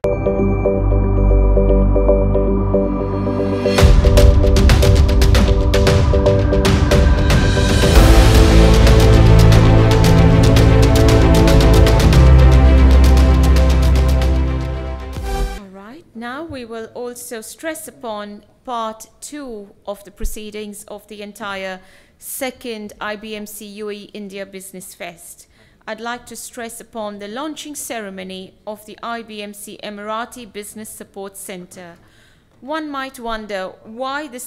Now we will also stress upon part 2 of the proceedings of the entire second IBMC UAE India Business Fest. I'd like to stress upon the launching ceremony of the IBMC Emirati Business Support Center. One might wonder why the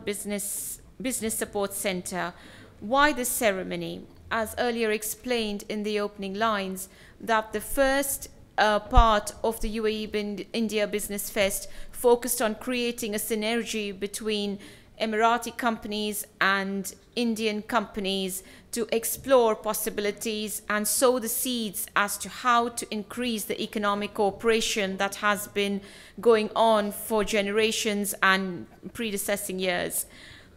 Business Support Center, why this ceremony? As earlier explained in the opening lines, that the first part of the UAE India Business Fest focused on creating a synergy between Emirati companies and Indian companies to explore possibilities and sow the seeds as to how to increase the economic cooperation that has been going on for generations and predecessing years.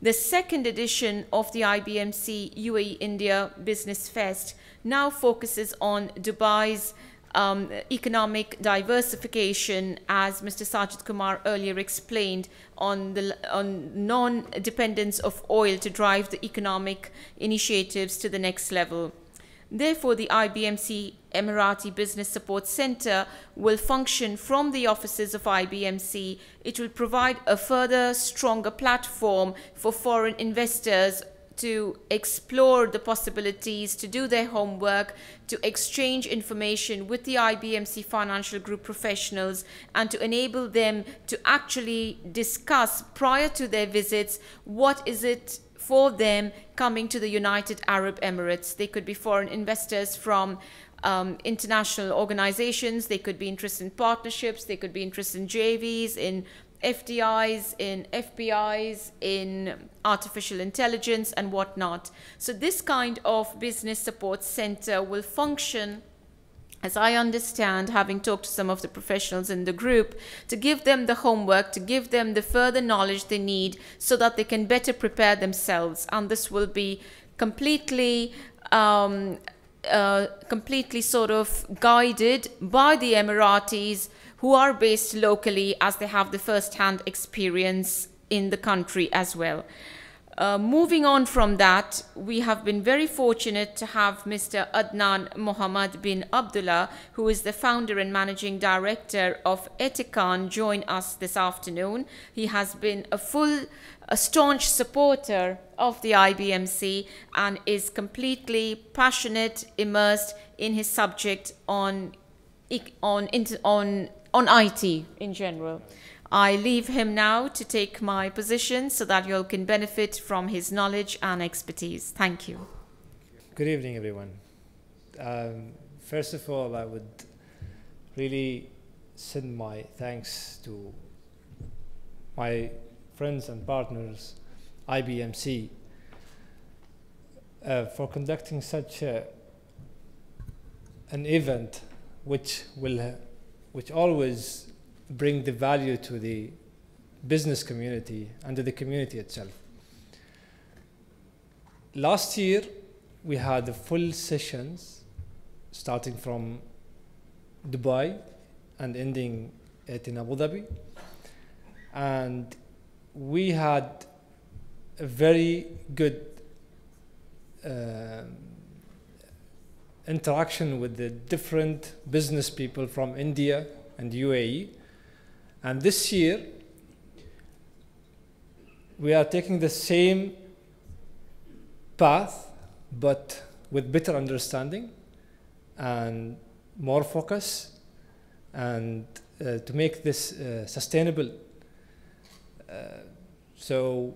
The second edition of the IBMC UAE India Business Fest now focuses on Dubai's economic diversification, as Mr. Sajid Kumar earlier explained, on non-dependence of oil to drive the economic initiatives to the next level. Therefore, the IBMC Emirati Business Support Center will function from the offices of IBMC. It will provide a further stronger platform for foreign investors to explore the possibilities, to do their homework, to exchange information with the IBMC Financial Group professionals, and to enable them to actually discuss prior to their visits what is it for them coming to the United Arab Emirates. They could be foreign investors from international organizations, they could be interested in partnerships, they could be interested in JVs, in FDIs, in FPIs, in artificial intelligence and whatnot. So this kind of business support center will function, as I understand, having talked to some of the professionals in the group, to give them the homework, to give them the further knowledge they need so that they can better prepare themselves. And this will be completely sort of guided by the Emiratis, who are based locally, as they have the first-hand experience in the country as well. Moving on from that, we have been very fortunate to have Mr. Adnan Mohammed bin Abdullah, who is the founder and managing director of Etikan, join us this afternoon. He has been a staunch supporter of the IBMC and is completely passionate, immersed in his subject on IT in general. I leave him now to take my position so that you all can benefit from his knowledge and expertise. Thank you. Good evening, everyone. First of all, I would really send my thanks to my friends and partners, IBMC, for conducting such an event which always bring the value to the business community and to the community itself. Last year, we had the full sessions starting from Dubai and ending in Abu Dhabi. And we had a very good interaction with the different business people from India and UAE. And this year, we are taking the same path, but with better understanding and more focus, and to make this sustainable. So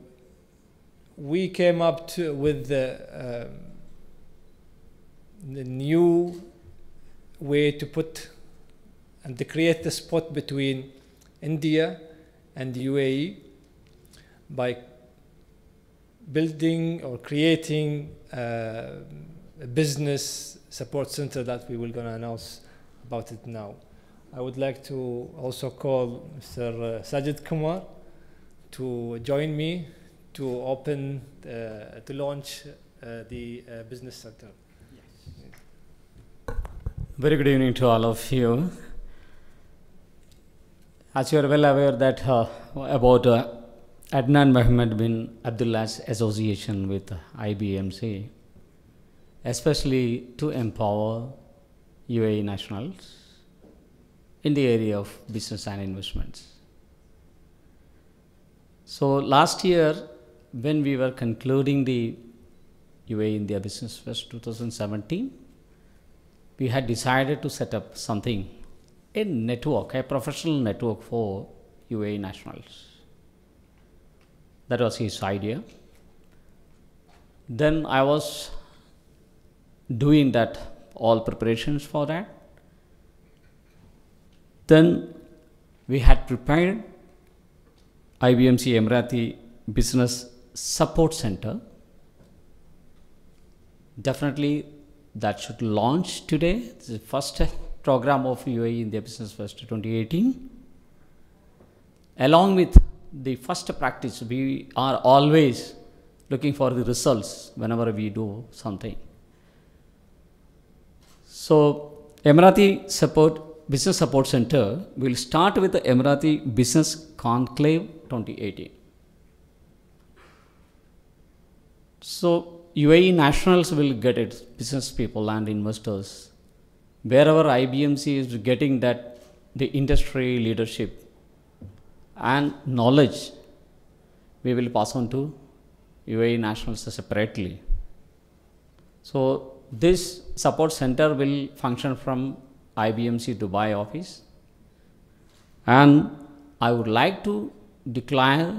we came up with the new way to put and to create the spot between India and the UAE by building or creating a business support center that we will going to announce about it now. I would like to also call Mr. Sajid Kumar to join me to open, to launch the business center. Very good evening to all of you. As you are well aware that about Adnan Mohammed bin Abdullah's association with IBMC, especially to empower UAE nationals in the area of business and investments. So last year, when we were concluding the UAE India Business Fest 2017, we had decided to set up something, a network, a professional network for UAE nationals. That was his idea. Then I was doing that, all preparations for that. Then we had prepared IBMC Emirati Business Support Center. Definitely that should launch today. It's the first program of UAE India Business Fest 2018. Along with the first practice, we are always looking for the results whenever we do something. So Emirati Business Support Center will start with the Emirati Business Conclave 2018. So UAE nationals will get it, business people and investors. Wherever IBMC is getting that, the industry leadership and knowledge, we will pass on to UAE nationals separately. So this support center will function from IBMC Dubai office, and I would like to declare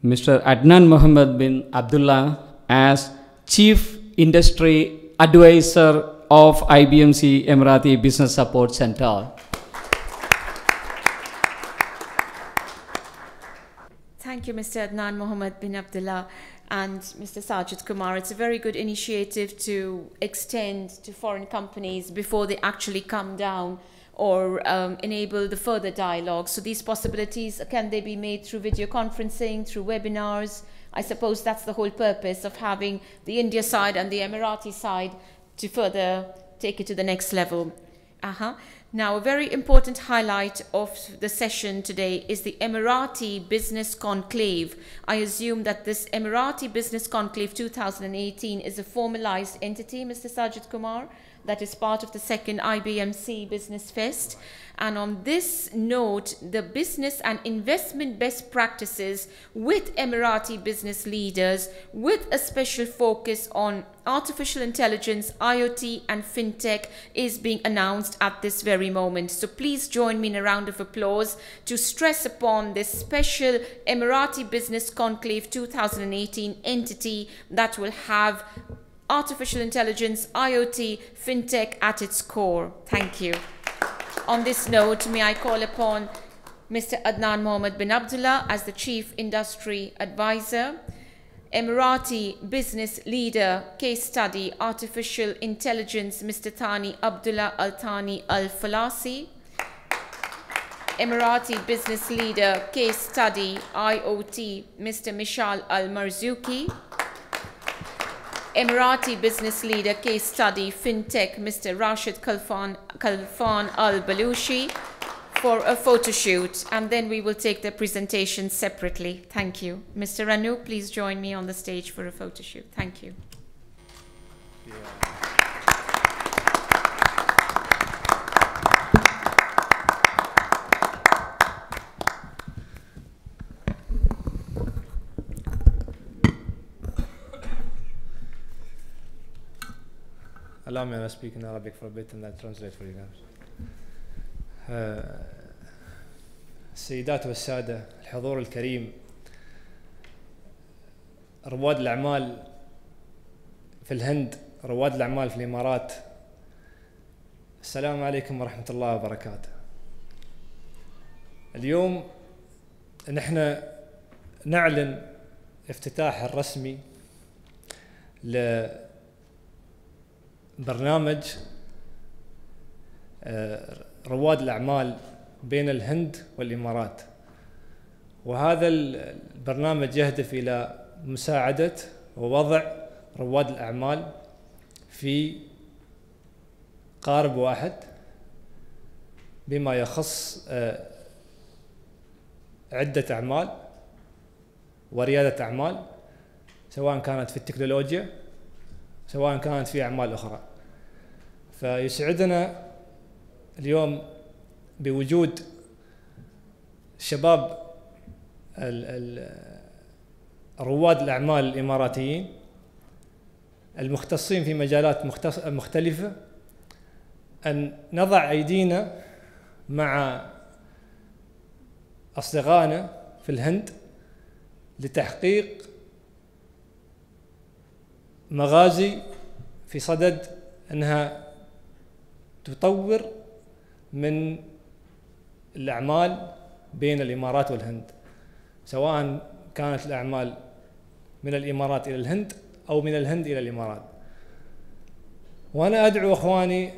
Mr. Adnan Mohammed bin Abdullah as Chief Industry Advisor of IBMC Emirati Business Support Center. Thank you, Mr. Adnan Mohammed bin Abdullah and Mr. Sajid Kumar. It's a very good initiative to extend to foreign companies before they actually come down, or enable the further dialogue. So these possibilities, can they be made through video conferencing, through webinars? I suppose that's the whole purpose of having the India side and the Emirati side, to further take it to the next level. Now, a very important highlight of the session today is the Emirati Business Conclave. I assume that this Emirati Business Conclave 2018 is a formalized entity, Mr. Sajid Kumar, that is part of the second IBMC Business Fest. And on this note, the business and investment best practices with Emirati business leaders, with a special focus on artificial intelligence, IoT and fintech, is being announced at this very moment. So please join me in a round of applause to stress upon this special Emirati Business Conclave 2018 entity that will have artificial intelligence, IoT, fintech at its core. Thank you. On this note, may I call upon Mr. Adnan Mohammed bin Abdullah as the Chief Industry Advisor, Emirati Business Leader, Case Study, Artificial Intelligence, Mr. Thani Abdullah Al Thani Al Falasi, Emirati Business Leader, Case Study, IoT, Mr. Mishal Al Marzuki, Emirati Business Leader, Case Study, FinTech, Mr. Rashid Khalfan Al Balushi, for a photo shoot, and then we will take the presentation separately. Thank you. Mr. Ranu, please join me on the stage for a photo shoot. Thank you. Allow me to speak in Arabic for a bit and I'll translate for you guys. السيدات والسادة، الحضور الكريم، رواد الأعمال في الهند، رواد الأعمال في الإمارات، السلام عليكم ورحمة الله وبركاته. اليوم نحن نعلن افتتاح الرسمي لبرنامج رواد الأعمال بين الهند والإمارات، وهذا البرنامج يهدف إلى مساعدة ووضع رواد الأعمال في قارب واحد بما يخص عدة أعمال وريادة أعمال، سواء كانت في التكنولوجيا سواء كانت في أعمال أخرى. فيسعدنا اليوم بوجود شباب رواد الأعمال الإماراتيين المختصين في مجالات مختلفة، أن نضع أيدينا مع أصدقائنا في الهند لتحقيق مغازي في صدد أنها تطور من الأعمال بين الإمارات والهند، سواء كانت الأعمال من الإمارات إلى الهند أو من الهند إلى الإمارات. وأنا أدعو أخواني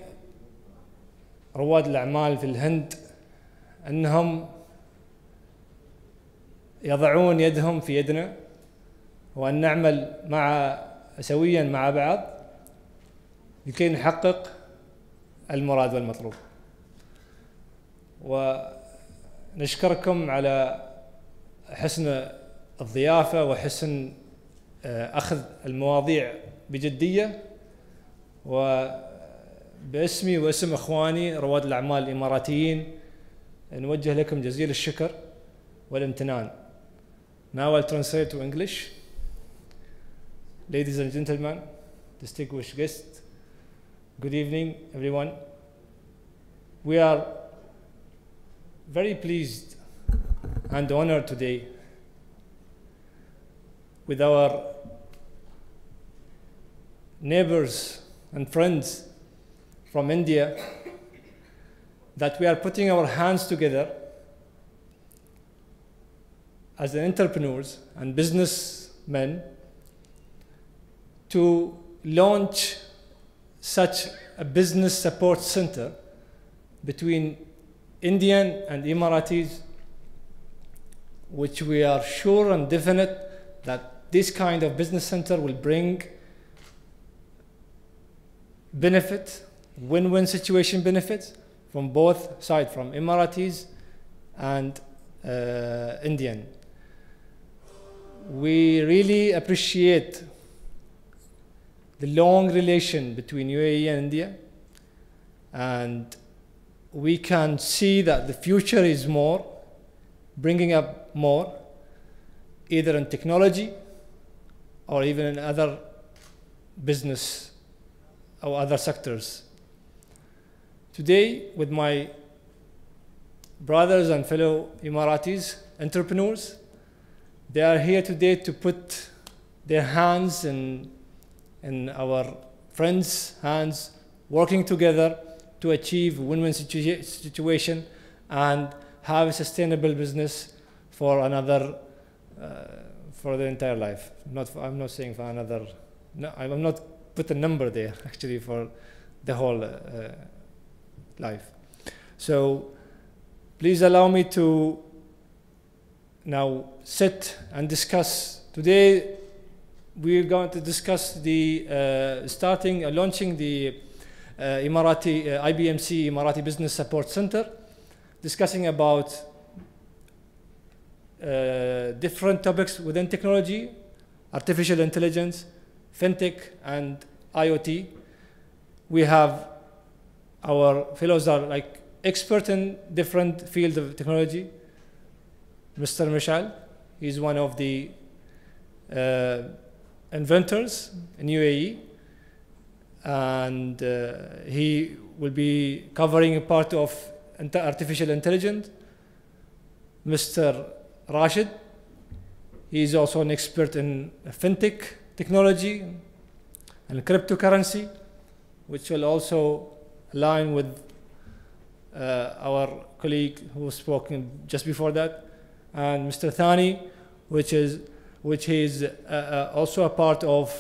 رواد الأعمال في الهند أنهم يضعون يدهم في يدنا، وأن نعمل سويا مع بعض لكي نحقق المراد والمطلوب. ونشكركم على حسن الضيافة وحسن أخذ المواضيع بجدية، وباسمي واسم إخواني رواد الأعمال الإماراتيين نوجه لكم جزيل الشكر والامتنان. Now I'll translate to English. Ladies and gentlemen, distinguished guests, good evening everyone. We are very pleased and honored today with our neighbors and friends from India that we are putting our hands together as entrepreneurs and businessmen to launch such a business support center between Indian and Emiratis, which we are sure and definite that this kind of business center will bring benefit, win-win situation benefits from both sides, from Emiratis and Indian. We really appreciate the long relation between UAE and India, and we can see that the future is more, bringing up more, either in technology or even in other business or other sectors. Today, with my brothers and fellow Emiratis entrepreneurs, they are here today to put their hands in our friends' hands, working together to achieve a win-win situation and have a sustainable business for another, for the entire life. I'm not saying for another, no, I'm not put a number there, actually, for the whole life. So please allow me to now sit and discuss. Today we're going to discuss the launching the Emirati IBMC Emirati Business Support Center, discussing about different topics within technology, artificial intelligence, fintech, and IoT. We have our fellows are like expert in different fields of technology. Mr. Mishal, he's one of the inventors in UAE, and he will be covering a part of artificial intelligence. Mr. Rashid, he is also an expert in fintech technology and cryptocurrency, which will also align with our colleague who was spoken just before that, and Mr. Thani, which is also a part of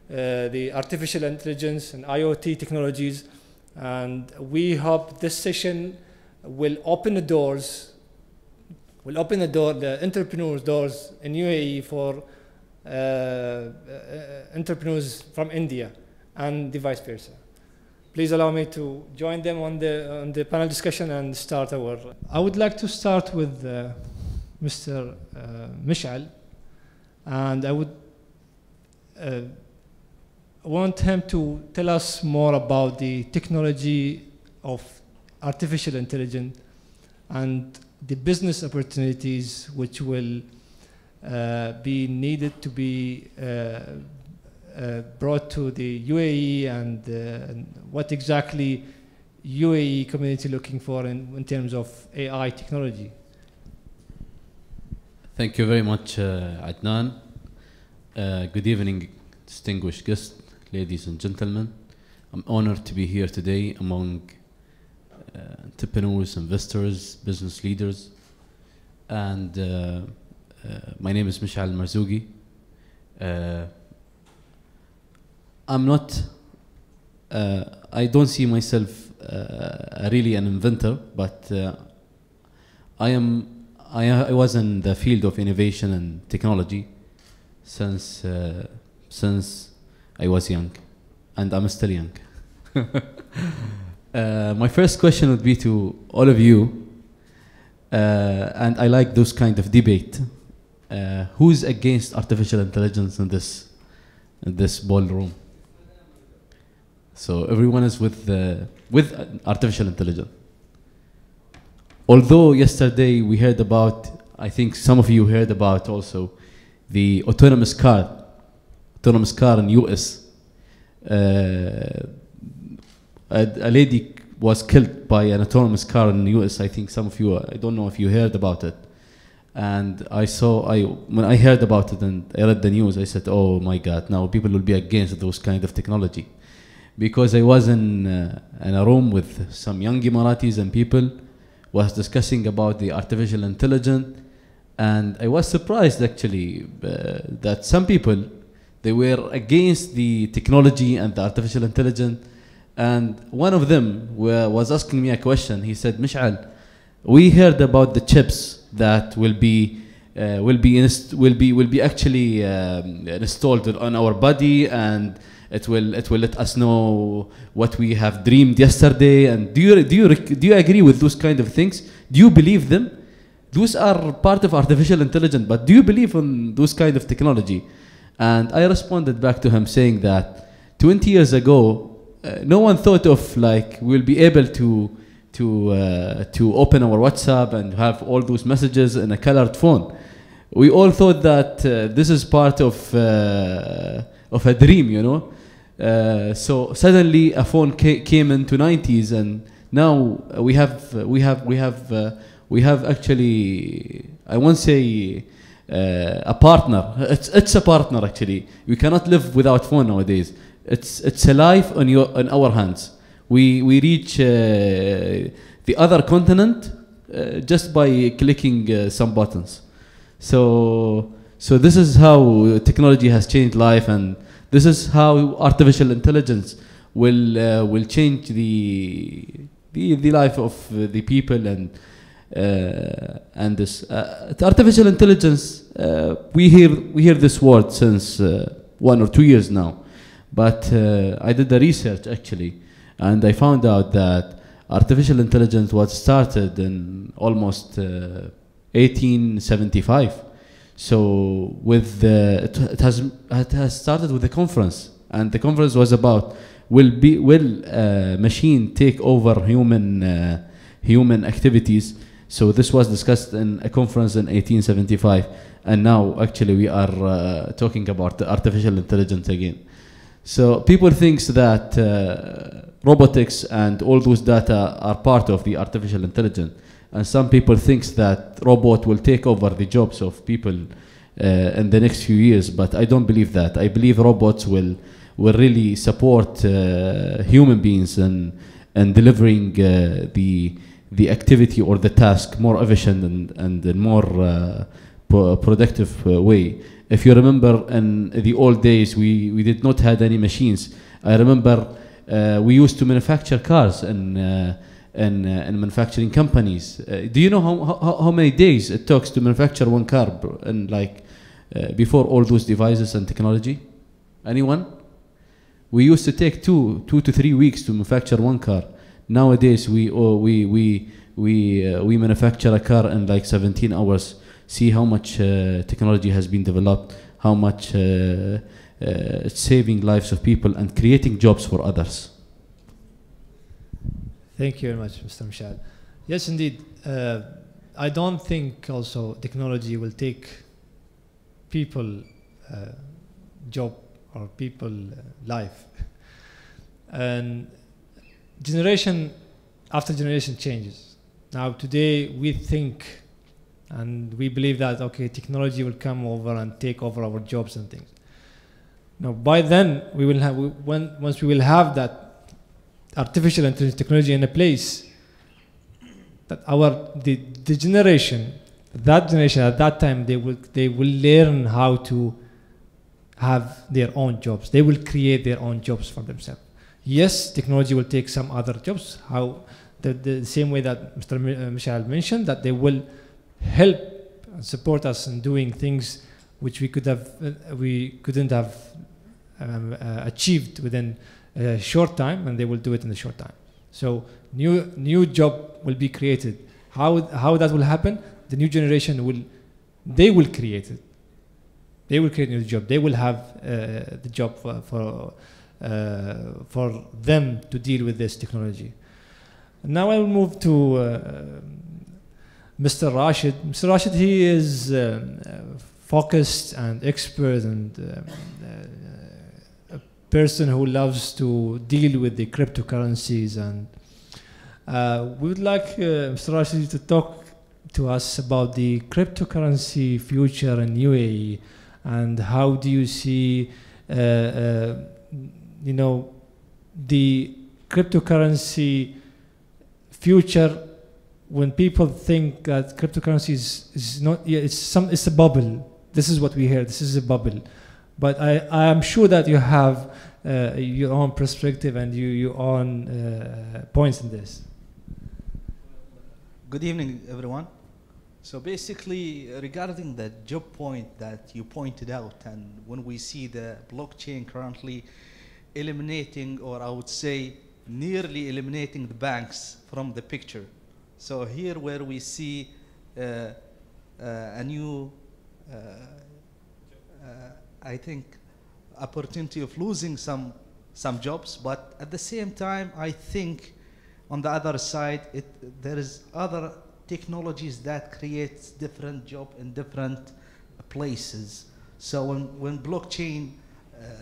the artificial intelligence and IoT technologies. And we hope this session will open the doors, the entrepreneurs' doors in UAE for entrepreneurs from India and the vice versa. Please allow me to join them on the panel discussion and start our. I would like to start with Mr. Mish'al, and I would want him to tell us more about the technology of artificial intelligence and the business opportunities which will be needed to be brought to the UAE, and what exactly UAE community looking for in terms of AI technology. Thank you very much, Adnan. Good evening, distinguished guests, ladies and gentlemen. I'm honored to be here today among entrepreneurs, investors, business leaders. And my name is Mish'al Marzougi. I'm not, I don't see myself really an inventor, but I was in the field of innovation and technology since I was young, and I'm still young. My first question would be to all of you, and I like those kind of debate. Who's against artificial intelligence in this ballroom? So everyone is with artificial intelligence. Although yesterday we heard about, I think some of you heard about also, the autonomous car in US. A lady was killed by an autonomous car in the US. I think some of you, I don't know if you heard about it. And when I heard about it and I read the news, I said, oh my God, now people will be against those kind of technology. Because I was in a room with some young Emiratis and people was discussing about the artificial intelligence, and I was surprised actually that some people, they were against the technology and the artificial intelligence. And one of them was asking me a question. He said, Mish'al, we heard about the chips that will be actually installed on our body, and it will let us know what we have dreamed yesterday. And do you agree with those kind of things? Do you believe them? Those are part of artificial intelligence, but do you believe in those kind of technology? And I responded back to him saying that 20 years ago, no one thought of like we'll be able to open our WhatsApp and have all those messages in a colored phone. We all thought that this is part of a dream, you know. So suddenly a phone came into 90s, and now we have actually, I won't say a partner. It's a partner actually. We cannot live without phone nowadays. It's a life on our hands. We reach the other continent just by clicking some buttons. So this is how technology has changed life, and this is how artificial intelligence will change the life of the people. And this artificial intelligence, we hear this word since 1 or 2 years now. But I did the research actually, and I found out that artificial intelligence was started in almost 1875. So it has started with a conference, and the conference was about will machine take over human activities. So this was discussed in a conference in 1875, and now actually we are talking about the artificial intelligence again. So people think that robotics and all those data are part of the artificial intelligence, and some people think that robot will take over the jobs of people in the next few years. But I don't believe that. I believe robots will really support human beings and delivering the activity or the task more efficient and more productive way. If you remember, in the old days, we did not have any machines. I remember we used to manufacture cars in manufacturing companies. Do you know how many days it takes to manufacture one car, and before all those devices and technology? Anyone? We used to take two to 3 weeks to manufacture one car. Nowadays we manufacture a car in like 17 hours. see how much technology has been developed, how much it's saving lives of people and creating jobs for others. Thank you very much, Mr. Michal. Yes, indeed. I don't think also technology will take people job or people life. And generation after generation changes. Now today we think and we believe that okay, technology will come over and take over our jobs and things. Now by then we will have once we will have that artificial intelligence technology in a place, that the generation at that time they will learn how to have their own jobs. They will create their own jobs for themselves. Yes, technology will take some other jobs. How the same way that Mr. Michal mentioned, that they will help and support us in doing things which we couldn't have achieved within a short time, and they will do it in a short time. So new job will be created. How that will happen? The new generation will create it. They will create a new job. They will have the job for them to deal with this technology. Now I will move to Mr. Rashid. Mr. Rashid, he is focused and expert and a person who loves to deal with the cryptocurrencies, and we would like Mr. Rashid to talk to us about the cryptocurrency future in UAE, and how do you see the cryptocurrency future, when people think that cryptocurrency is not, it's a bubble. This is what we hear. This is a bubble, but I am sure that you have your own perspective and your own points in this. Good evening, everyone. So basically, regarding the job point that you pointed out, and when we see the blockchain currently eliminating, or I would say nearly eliminating the banks from the picture. So here where we see a new, I think, opportunity of losing some jobs, but at the same time, I think on the other side, there is other technologies that creates different job in different places. So when blockchain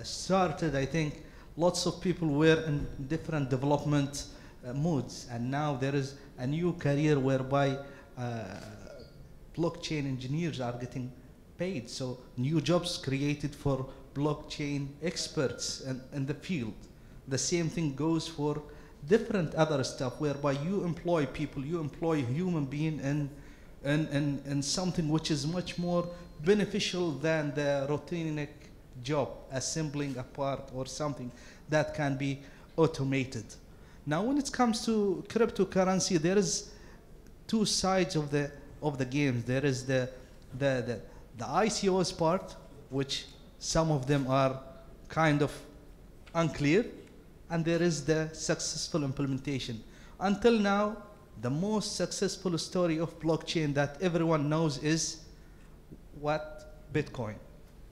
started, I think lots of people were in different development moods, and now there is a new career whereby blockchain engineers are getting paid. So new jobs created for blockchain experts in the field. The same thing goes for different other stuff, whereby you employ people, you employ human being in something which is much more beneficial than the routine job, assembling a part or something that can be automated. Now, when it comes to cryptocurrency, there is two sides of the game. There is the ICOs part, which some of them are kind of unclear, and there is the successful implementation. Until now, the most successful story of blockchain that everyone knows is what? Bitcoin.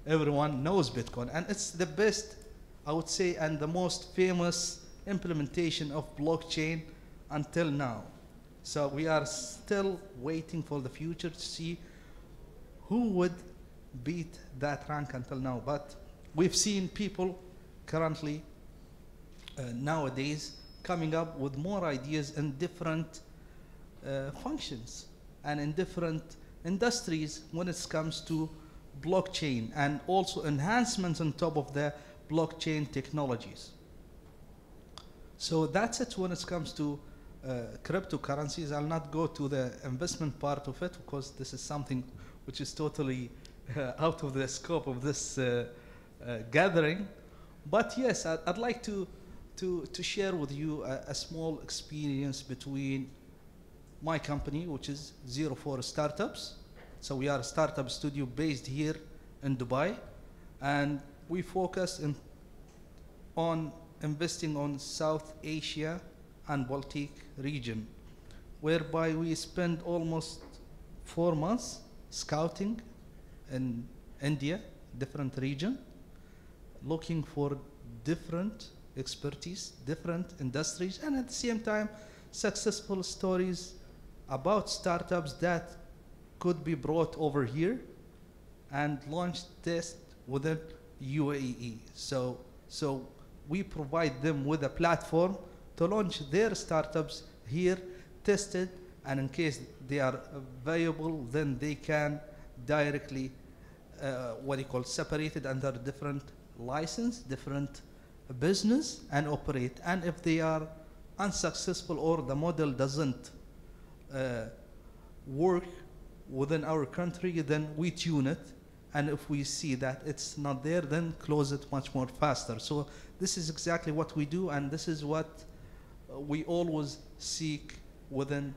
Everyone knows Bitcoin, and it's the best, I would say, and the most famous implementation of blockchain until now. So we are still waiting for the future to see who would beat that rank until now. But we've seen people currently nowadays coming up with more ideas in different functions and in different industries when it comes to blockchain, and also enhancements on top of the blockchain technologies. So that's it when it comes to cryptocurrencies. I'll not go to the investment part of it, because this is something which is totally out of the scope of this gathering. But yes, I'd like to share with you a small experience between my company, which is 04 Startups. So we are a startup studio based here in Dubai, and we focus on investing on South Asia and Baltic region, whereby we spend almost 4 months scouting in India, different region, looking for different expertise, different industries, and at the same time, successful stories about startups that could be brought over here and launched test within UAE. So we provide them with a platform to launch their startups here, tested, and in case they are viable, then they can directly, separated under different license, different business, and operate. And if they are unsuccessful or the model doesn't work within our country, then we tune it. And if we see that it's not there, then close it much more faster. So this is exactly what we do, and this is what we always seek within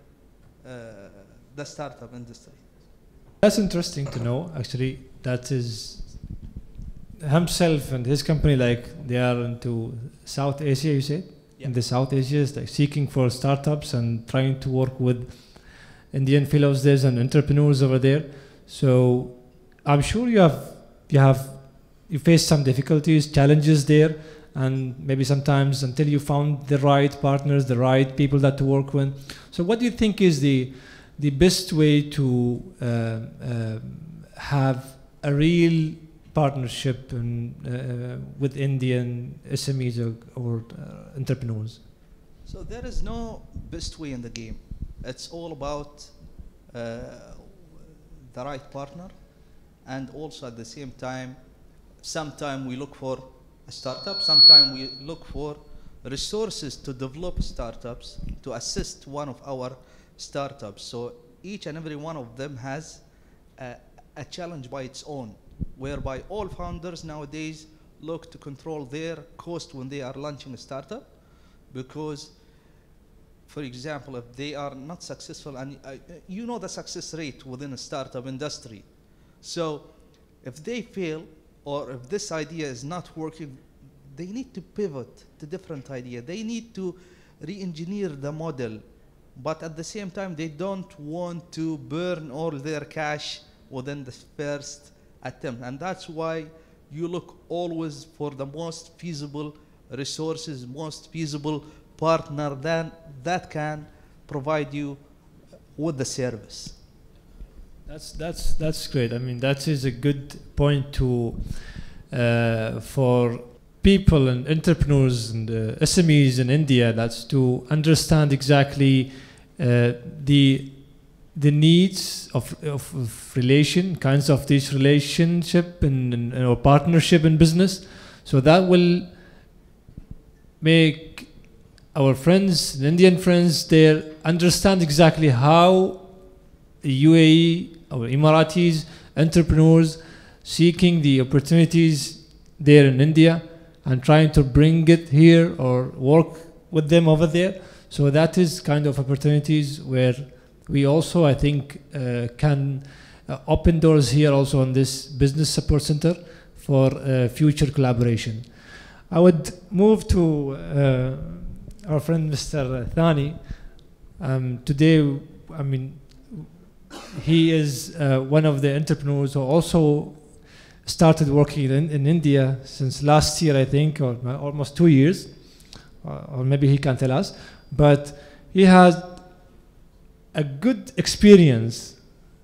the startup industry. That's interesting to know, actually. That is himself and his company, like they are into South Asia, you said? Yeah. In the South Asia, is like seeking for startups and trying to work with Indian fellows there and entrepreneurs over there. So I'm sure you faced some difficulties, challenges there, and maybe sometimes until you found the right partners, the right people that to work with. So what do you think is the best way to have a real partnership with Indian SMEs or entrepreneurs? So there is no best way in the game. It's all about the right partner, and also at the same time, sometimes we look for a startup, sometimes we look for resources to develop startups, to assist one of our startups. So each and every one of them has a challenge by its own, whereby all founders nowadays look to control their cost when they are launching a startup, because, for example, if they are not successful, and you know the success rate within a startup industry. So if they fail, or if this idea is not working, they need to pivot to different idea. They need to re-engineer the model, but at the same time, they don't want to burn all their cash within the first attempt. And that's why you look always for the most feasible resources, most feasible partner that can provide you with the service. That's great. I mean, that is a good point to for people and entrepreneurs and SMEs in India. That's to understand exactly the needs of kinds of this relationship and or partnership in business. So that will make our friends, Indian friends, there understand exactly how the UAE or Emiratis entrepreneurs seeking the opportunities there in India and trying to bring it here or work with them over there. So that is kind of opportunities where we also, I think, can open doors here also on this business support center for future collaboration. I would move to our friend Mr. Thani. Today, I mean, he is one of the entrepreneurs who also started working in India since last year, I think, or almost 2 years, or maybe he can tell us. But he has a good experience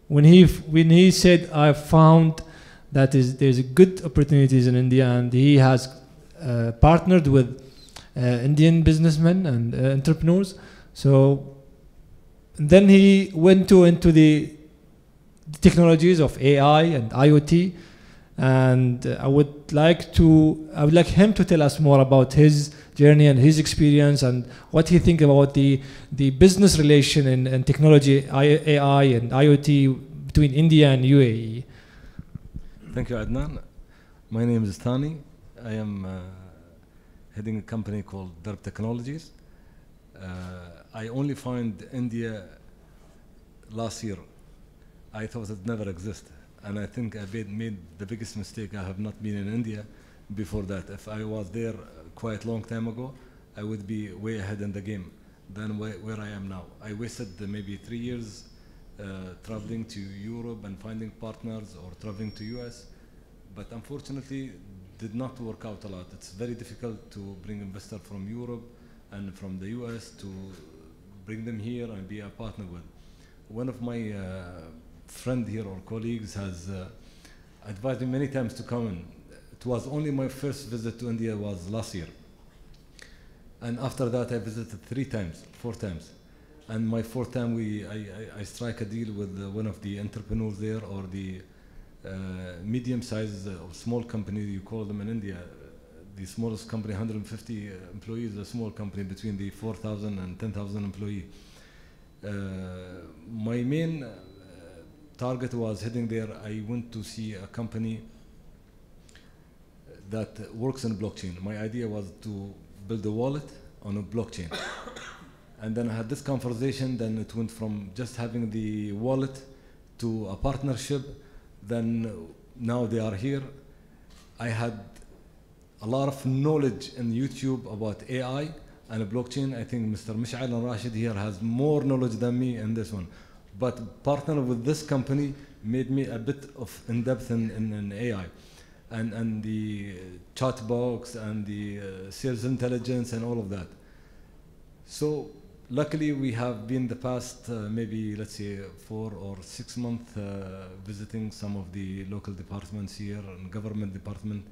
when he said, I found that there's good opportunities in India, and he has partnered with Indian businessmen and entrepreneurs. So then he went into the technologies of AI and IoT, and I would like him to tell us more about his journey and his experience and what he thinks about the business relation and technology, AI and IoT between India and UAE. Thank you, Adnan. My name is Thani. I am heading a company called Darb Technologies. I only found India last year. I thought it never existed. And I think I made the biggest mistake. I have not been in India before that. If I was there quite a long time ago, I would be way ahead in the game than where I am now. I wasted maybe 3 years traveling to Europe and finding partners, or traveling to US, but unfortunately did not work out a lot. It's very difficult to bring investors from Europe and from the US to bring them here and be a partner with. One of my friend here or colleagues has advised me many times to come in. It was only my first visit to India was last year. And after that I visited 4 times. And my 4th time I strike a deal with one of the entrepreneurs there, or the medium-sized or small company, you call them in India. The smallest company, 150 employees, a small company between the 4,000 and 10,000 employees. My main target was heading there. I went to see a company that works in blockchain. My idea was to build a wallet on a blockchain. And then I had this conversation, then it went from just having the wallet to a partnership. Then now they are here. I had a lot of knowledge in YouTube about AI and blockchain. I think Mr. Mish'al and Rashid here has more knowledge than me in this one. But partnering with this company made me a bit of in-depth in AI. And the chat box and the sales intelligence and all of that. So luckily we have been the past maybe let's say 4 or 6 months visiting some of the local departments here and government department.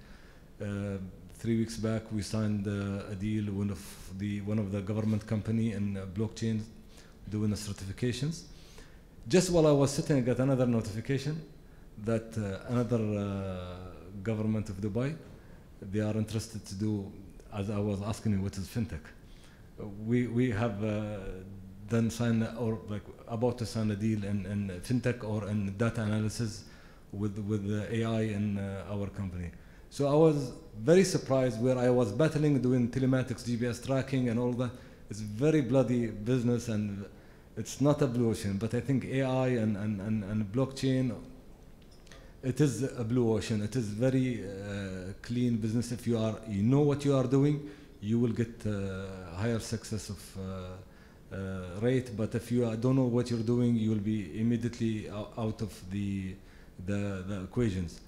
3 weeks back we signed a deal with one of the government company in blockchain doing the certifications. Just while I was sitting, I got another notification that another government of Dubai, they are interested to do, as I was asking you, what is fintech? We have done sign or like about to sign a deal in fintech or in data analysis with the AI in our company. So I was very surprised where I was battling doing telematics, GPS tracking and all that. It's very bloody business and it's not a blue ocean, but I think AI and blockchain, it is a blue ocean. It is very clean business. If you know what you are doing, you will get higher success of rate. But if you don't know what you're doing, you will be immediately out of the equations.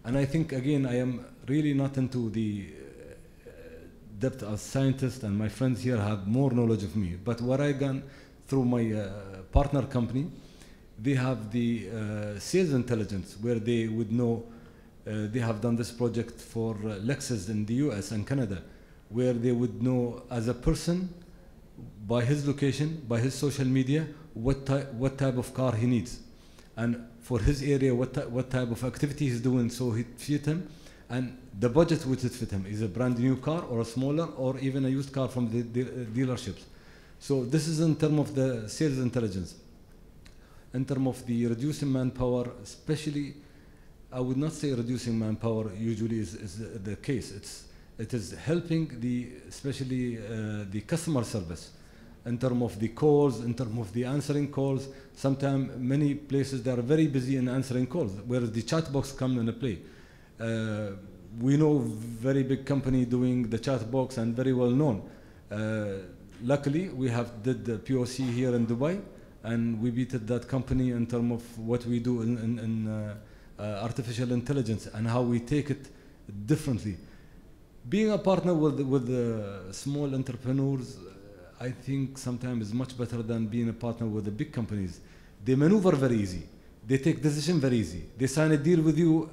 And I think again, I am really not into the depth as scientist, and my friends here have more knowledge of me. But what I done through my partner company, they have the sales intelligence where they would know. They have done this project for Lexus in the US and Canada, where they would know as a person, by his location, by his social media, what type of car he needs. And for his area, what type of activity he's doing, so it fit him. And the budget would fit him. Is a brand new car or a smaller or even a used car from the dealerships. So this is in terms of the sales intelligence. In terms of the reducing manpower, especially, I would not say reducing manpower usually is the case. It is helping especially the customer service in terms of the calls, in terms of the answering calls. Sometimes many places they are very busy in answering calls, whereas the chat box comes into play. We know very big company doing the chat box and very well known. Luckily, we have did the POC here in Dubai, and we beat that company in terms of what we do in artificial intelligence and how we take it differently. Being a partner with small entrepreneurs, I think sometimes is much better than being a partner with the big companies. They maneuver very easy. They take decision very easy. They sign a deal with you,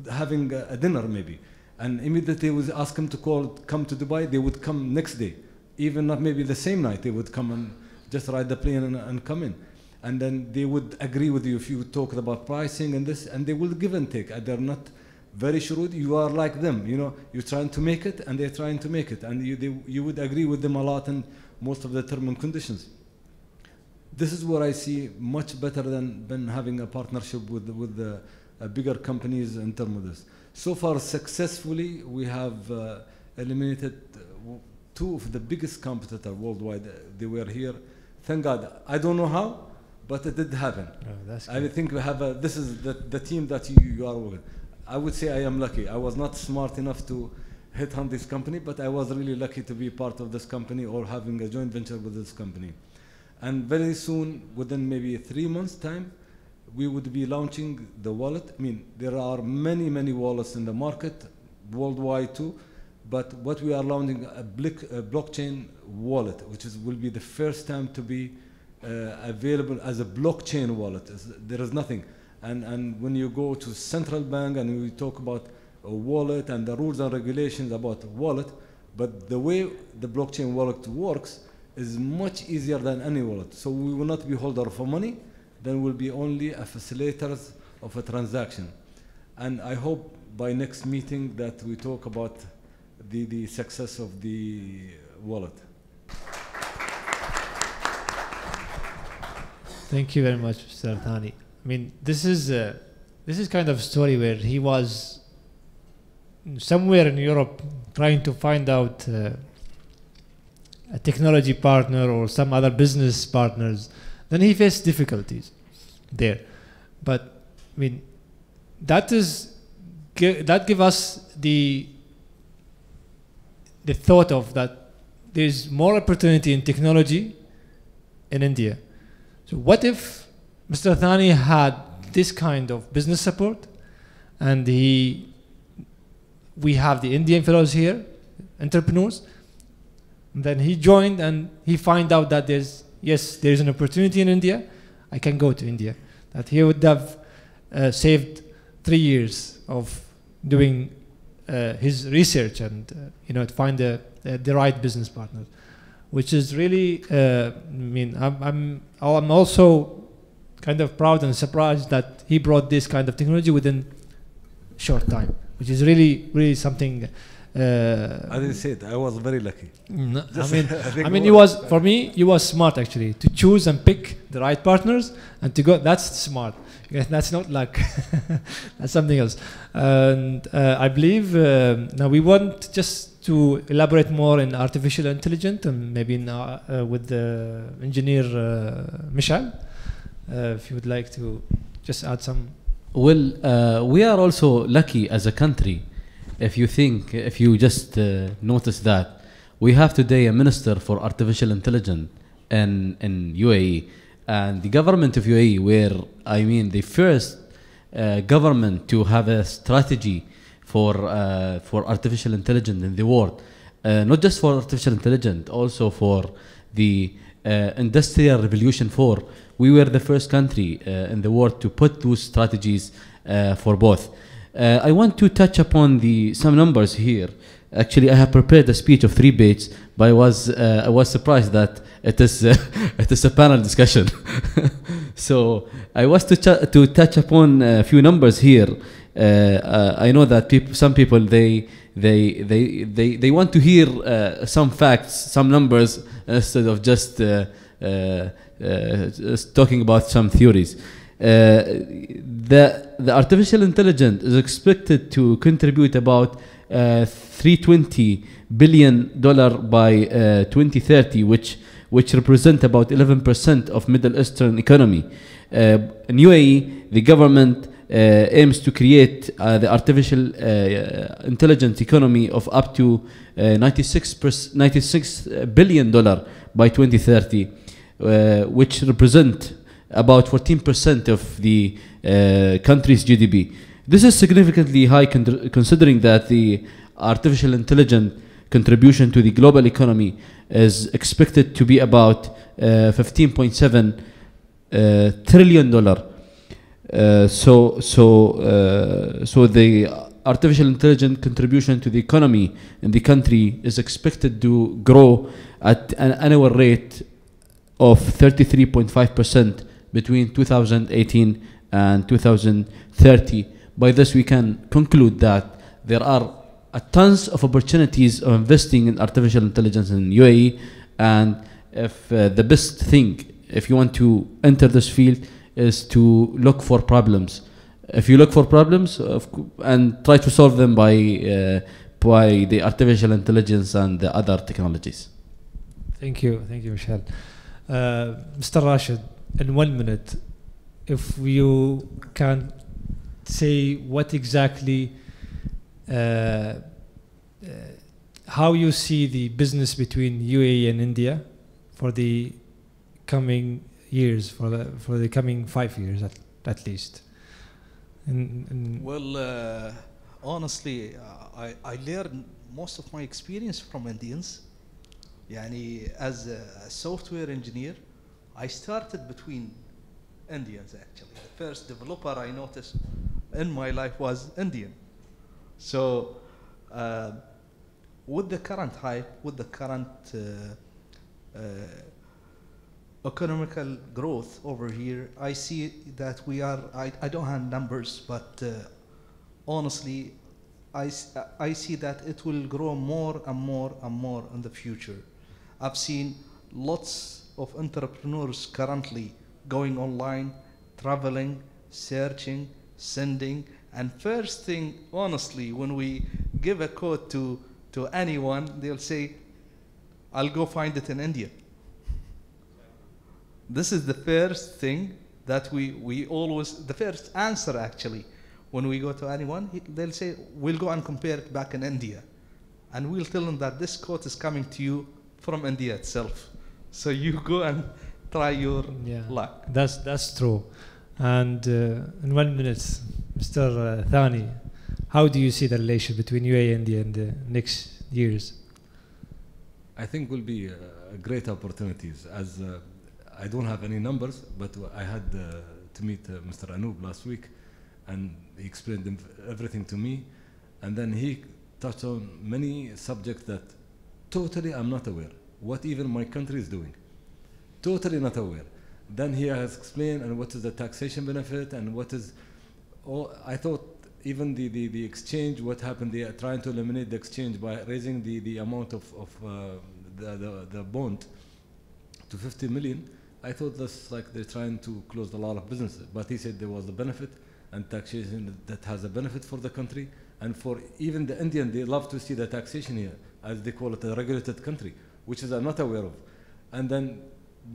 having a dinner maybe, and immediately we ask them to come to Dubai. They would come next day, even not maybe the same night. They would come and just ride the plane and come in, and then they would agree with you if you talked about pricing and this, and they will give and take. They're not very shrewd. You are like them, you know. You're trying to make it, and they're trying to make it, and you would agree with them a lot in most of the terms and conditions. This is what I see much better than having a partnership with the bigger companies in terms of this. So far, successfully, we have eliminated 2 of the biggest competitors worldwide. They were here. Thank God. I don't know how, but it did happen. Oh, that's I good. think we have this is the team that you are with. I would say I am lucky. I was not smart enough to hit on this company, but I was really lucky to be part of this company or having a joint venture with this company. And very soon, within maybe 3 months' time, we would be launching the wallet. I mean, there are many, many wallets in the market, worldwide too. But what we are launching a blockchain wallet, which will be the first time to be available as a blockchain wallet. There is nothing. And when you go to central bank and we talk about a wallet and the rules and regulations about wallet, but the way the blockchain wallet works is much easier than any wallet. So we will not be holder of money, then we'll be only a facilitators of a transaction. And I hope by next meeting that we talk about the success of the wallet. Thank you very much, Mr. Thani. I mean, this is kind of a story where he was somewhere in Europe trying to find out a technology partner or some other business partners. Then he faced difficulties there. But I mean, that give us the thought of that there's more opportunity in technology in India. So what if Mr. Thani had this kind of business support, and we have the Indian fellows here, entrepreneurs, and then he joined and he find out that there's an opportunity in India, I can go to India. That he would have saved 3 years of doing his research and to find the right business partner, which is really I mean, I'm also kind of proud and surprised that he brought this kind of technology within short time, which is really something. I didn't say it. I was very lucky. I mean, he was smart actually to choose and pick the right partners and to go. That's smart. That's not luck. That's something else. And I believe now we want just to elaborate more in artificial intelligence and maybe with the engineer Michel, if you would like to just add some. Well, we are also lucky as a country. If you just notice that we have today a minister for artificial intelligence in UAE, and the government of UAE, the first government to have a strategy for artificial intelligence in the world, not just for artificial intelligence, also for the Industrial Revolution 4. We were the first country in the world to put those strategies for both. I want to touch upon some numbers here. Actually, I have prepared a speech of 3 pages, but I was surprised that it is a panel discussion. So I was to touch upon a few numbers here. I know that some people they want to hear some facts, some numbers, instead of just talking about some theories. The artificial intelligence is expected to contribute about $320 billion by 2030, which represent about 11% of Middle Eastern economy. In UAE, the government aims to create the artificial intelligence economy of up to $96 billion by 2030, which represent about 14% of the country's GDP. This is significantly high considering that the artificial intelligence contribution to the global economy is expected to be about $15.7 trillion. So the artificial intelligence contribution to the economy in the country is expected to grow at an annual rate of 33.5% between 2018 and 2030. By this, we can conclude that there are tons of opportunities of investing in artificial intelligence in UAE, and if the best thing, if you want to enter this field, is to look for problems. If you look for problems and try to solve them by the artificial intelligence and the other technologies. Thank you, Michel. Mr. Rashid, in 1 minute, if you can say what exactly, how you see the business between UAE and India for the coming years, for the coming 5 years at least? Well, honestly, I learned most of my experience from Indians. Yani, as a software engineer, I started between Indians actually. The first developer I noticed in my life was Indian. So, with the current hype, with the current economical growth over here, I see that we are, I don't have numbers, but honestly, I see that it will grow more and more and more in the future. I've seen lots of entrepreneurs currently going online, traveling, searching, sending, and first thing, honestly, when we give a code to anyone, they'll say, I'll go find it in India. This is the first thing that we always, the first answer actually, when we go to anyone, they'll say, we'll go and compare it back in India. And we'll tell them that this code is coming to you from India itself. So you go and try your luck. That's true. And in 1 minute, Mr. Thani, how do you see the relation between UAE and India in the next years? I think will be great opportunities. As I don't have any numbers, but I had to meet Mr. Anoop last week, and he explained everything to me, and then he touched on many subjects that totally I'm not aware. What even my country is doing, totally not aware. Then he has explained and what is the taxation benefit and what is. Oh, I thought even the exchange, what happened? They are trying to eliminate the exchange by raising the amount of the bond to 50 million. I thought that's like they're trying to close a lot of businesses. But he said there was a benefit and taxation that has a benefit for the country. And for even the Indian, they love to see the taxation here, as they call it, a regulated country, which is I'm not aware of. And then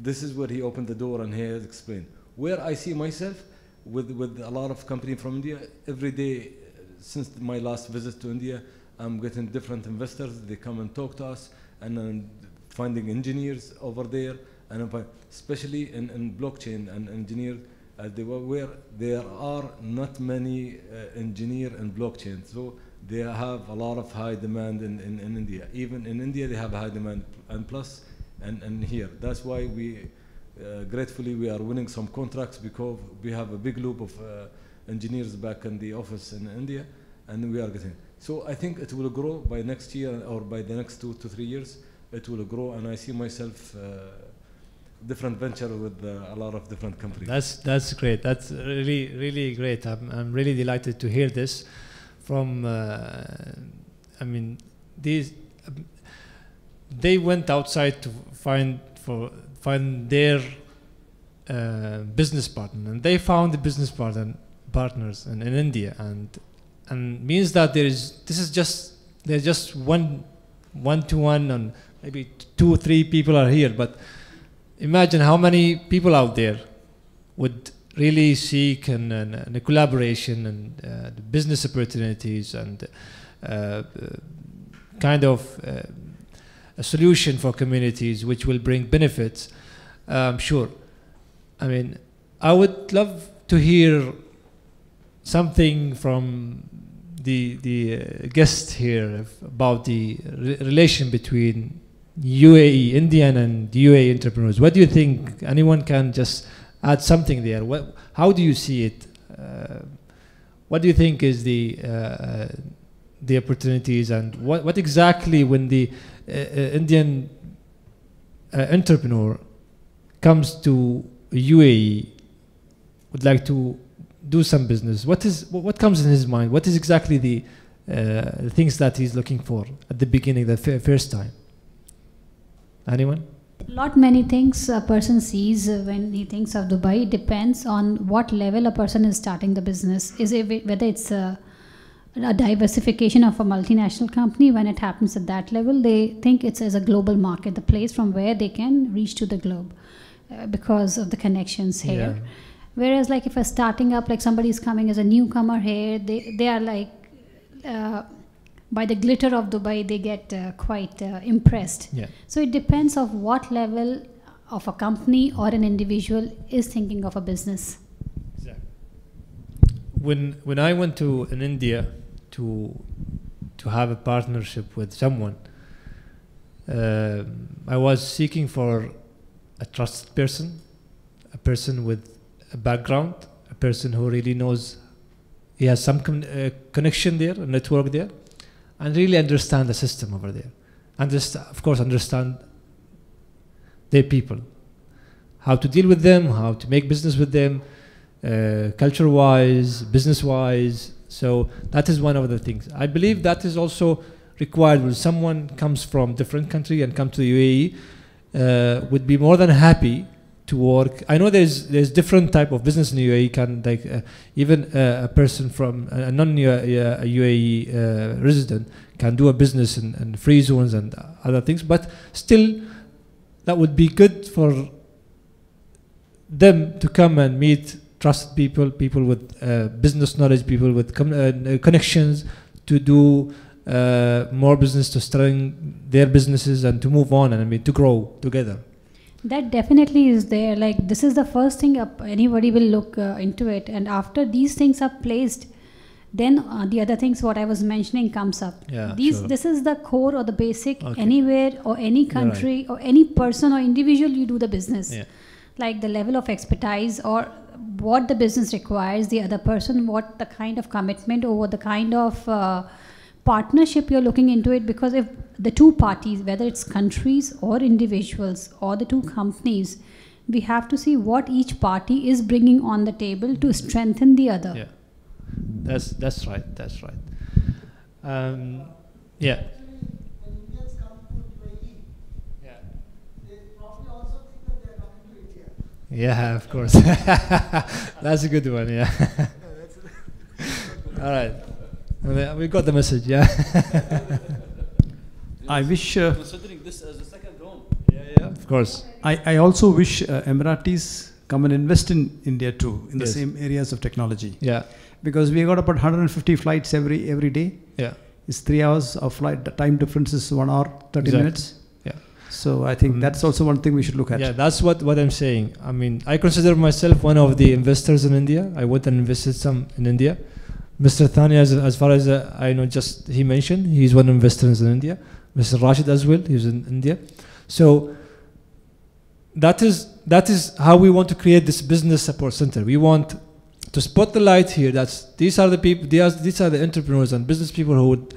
this is where he opened the door and he has explained. Where I see myself with a lot of companies from India, every day since my last visit to India, I'm getting different investors. They come and talk to us, and I'm finding engineers over there, and especially in blockchain and engineers, where there are not many engineers in blockchain. So they have a lot of high demand in India. Even in India, they have a high demand, and plus, and here. That's why we, gratefully, we are winning some contracts because we have a big loop of engineers back in the office in India, and we are getting. So I think it will grow by next year or by the next 2 to 3 years. It will grow, and I see myself different venture with a lot of different companies. That's great. That's really great. I'm really delighted to hear this from. I mean, they went outside to find their business partner, and they found the business partners in India, and means that there's just one-to-one, and maybe 2 or 3 people are here, but imagine how many people out there would really seek a collaboration and business opportunities and kind of a solution for communities which will bring benefits. Sure. I mean, I would love to hear something from the guest here about the relation between UAE, Indian and UAE entrepreneurs. What do you think? Anyone can just add something there. How do you see it? What do you think is the opportunities, and what exactly when the Indian entrepreneur comes to UAE, would like to do some business? What comes in his mind? What is exactly the things that he's looking for at the beginning, the first time? Anyone? Many things a person sees when he thinks of Dubai. It depends on what level a person is starting the business. Whether it's a diversification of a multinational company, when it happens at that level, they think it's as a global market, the place from where they can reach to the globe because of the connections here. Yeah. Whereas like if a starting up, like somebody is coming as a newcomer here, they are like, by the glitter of Dubai, they get quite impressed. Yeah. So it depends of what level of a company or an individual is thinking of a business. Exactly. When I went to in India to have a partnership with someone, I was seeking for a trusted person, a person with a background, a person who really knows, he has some connection there, a network there, and really understand the system over there. And of course, understand their people, how to deal with them, how to make business with them, culture-wise, business-wise. So that is one of the things. I believe that is also required when someone comes from different country and come to the UAE, would be more than happy to work. I know there's different type of business in the UAE. Can like even a person from a non-UAE resident can do a business in free zones and other things, but still that would be good for them to come and meet trusted people with business knowledge, people with connections to do more business, to strengthen their businesses and to move on, and I mean to grow together. That definitely is there. Like, this is the first thing anybody will look into it, and after these things are placed, then the other things what I was mentioning comes up. Yeah, This is the core or the basic. Okay. Anywhere or any country or any person or individual you do the business. Yeah. Like the level of expertise or what the business requires, the other person, what the kind of commitment or what the kind of partnership you're looking into it. Because if the two parties, whether it's countries or individuals or the two companies, we have to see what each party is bringing on the table to strengthen the other. Yeah, that's right. That's right. Yeah. When Indians come to UAE, they probably also think that they are coming to India. Yeah, of course. That's a good one. Yeah. All right. We got the message. Yeah. I wish. Considering this as a second home. Yeah. Of course. I also wish Emiratis come and invest in India too, in the Yes. same areas of technology. Yeah. Because we got about 150 flights every day. Yeah. It's 3 hours of flight. The time difference is 1 hour 30 Exactly. minutes. Yeah. So I think that's also one thing we should look at. Yeah, that's what I'm saying. I mean, I consider myself one of the investors in India. I went and invested some in India. Mr. Thani, as far as I know, just he mentioned, he's one of the investors in India. Mr. Rashid as well, he's in India. So that is how we want to create this business support center. We want to spot the light here. These are the people, these are the entrepreneurs and business people who would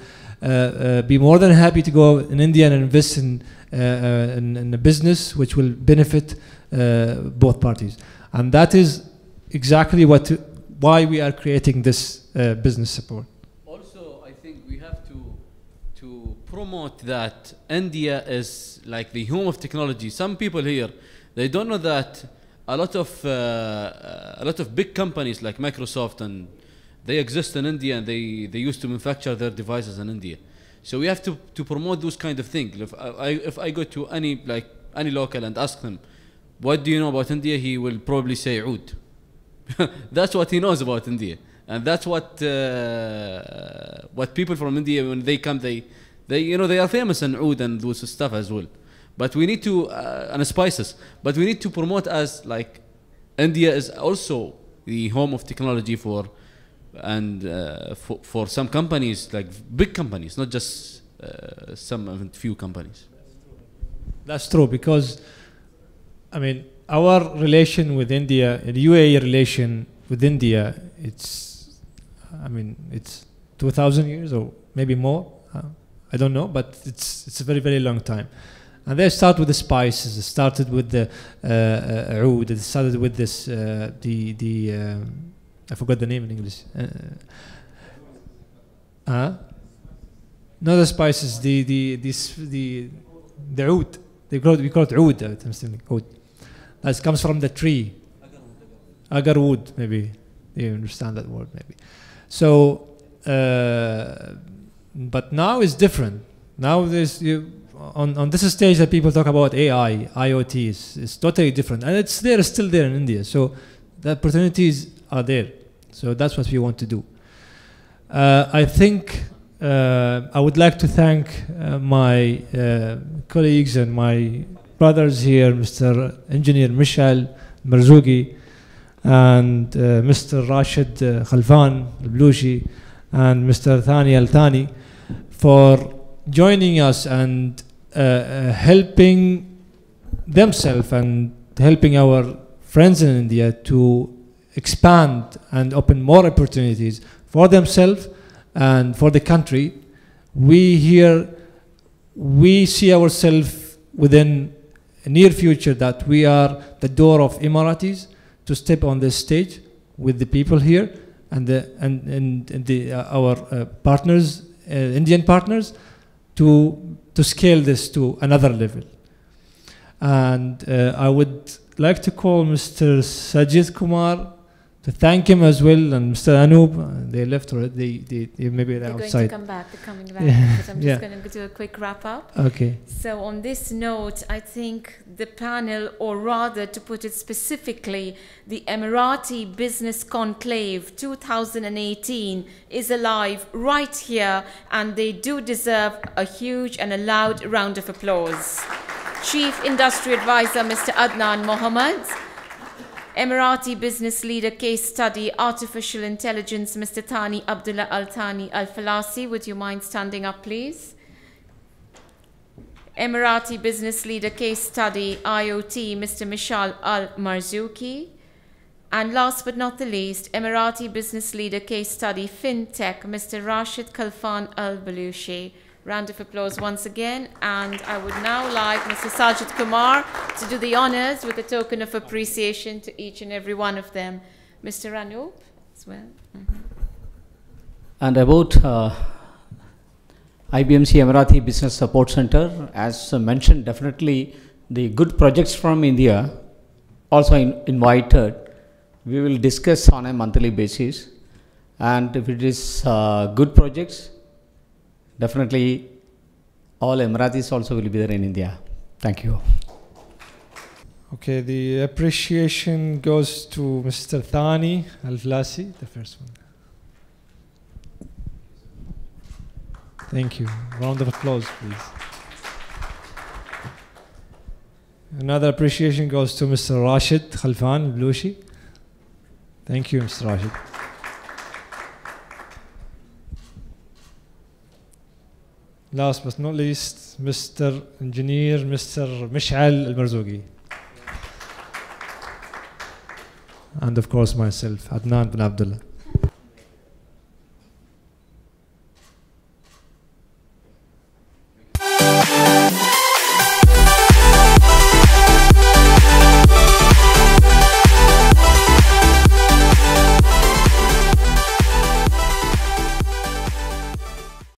be more than happy to go in India and invest in a business which will benefit both parties. And that is exactly why we are creating this business support. Also, I think we have to promote that India is like the home of technology. Some people here, they don't know that a lot of big companies like Microsoft, and they exist in India, and they used to manufacture their devices in India. So we have to promote those kind of things. If I go to any local and ask them, what do you know about India? He will probably say oud. That's what he knows about India, and that's what people from India, when they come, they are famous in oud and those stuff as well. But we need to and spices. But we need to promote as like India is also the home of technology for some companies, like big companies, not just some few companies. That's true, because I mean, our relation with India, the UAE relation with India, it's 2,000 years or maybe more. I don't know, but it's a very, very long time. And they start with the spices. It started with the oud. It started with this I forgot the name in English. Not the spices. The oud. We call it oud. Oud. That comes from the tree. Agar wood, maybe. You understand that word, maybe. So, but now it's different. Now there's on this stage that people talk about AI, IoT is totally different, and it's still there in India. So the opportunities are there. So that's what we want to do. I think I would like to thank my colleagues and my brothers here, Mr. Engineer Mishal Marzouki, and Mr. Rashid Khalfan Al-Blushi, and Mr. Thani Al-Thani, for joining us and helping themselves and helping our friends in India to expand and open more opportunities for themselves and for the country. We see ourselves within a near future that we are the door of Emiratis to step on this stage with the people here and our partners, Indian partners, to scale this to another level. And I would like to call Mr. Sajid Kumar to thank him as well, and Mr. Anoop. They left already. They maybe they're outside. Going to come back. They're coming back because I'm just going to do a quick wrap up. Okay. So on this note, I think the panel, or rather to put it specifically, the Emirati Business Conclave 2018 is alive right here, and they do deserve a huge and a loud round of applause. Chief Industry Advisor, Mr. Adnan Mohammed. Emirati Business Leader Case Study, Artificial Intelligence, Mr. Thani Abdullah Al-Thani Al-Falasi. Would you mind standing up, please? Emirati Business Leader Case Study, IoT, Mr. Mishal Al-Marzouki. And last but not the least, Emirati Business Leader Case Study, FinTech, Mr. Rashid Khalfan Al-Balushi. Round of applause once again, and I would now like Mr. Sajid Kumar to do the honors with a token of appreciation to each and every one of them. Mr. Anoop as well. And about IBMC Emirati Business Support Center, as mentioned, definitely the good projects from India also invited. We will discuss on a monthly basis, and if it is good projects, definitely all Emiratis also will be there in India. Thank you. Okay, the appreciation goes to Mr. Thani Al-Falasi, the first one. Thank you. Round of applause, please. Another appreciation goes to Mr. Rashid Khalfan Al-Blushi. Thank you, Mr. Rashid. Last but not least, Mr. Engineer, Mr. Mishal Al-Marzouki. And of course myself, Adnan bin Abdullah.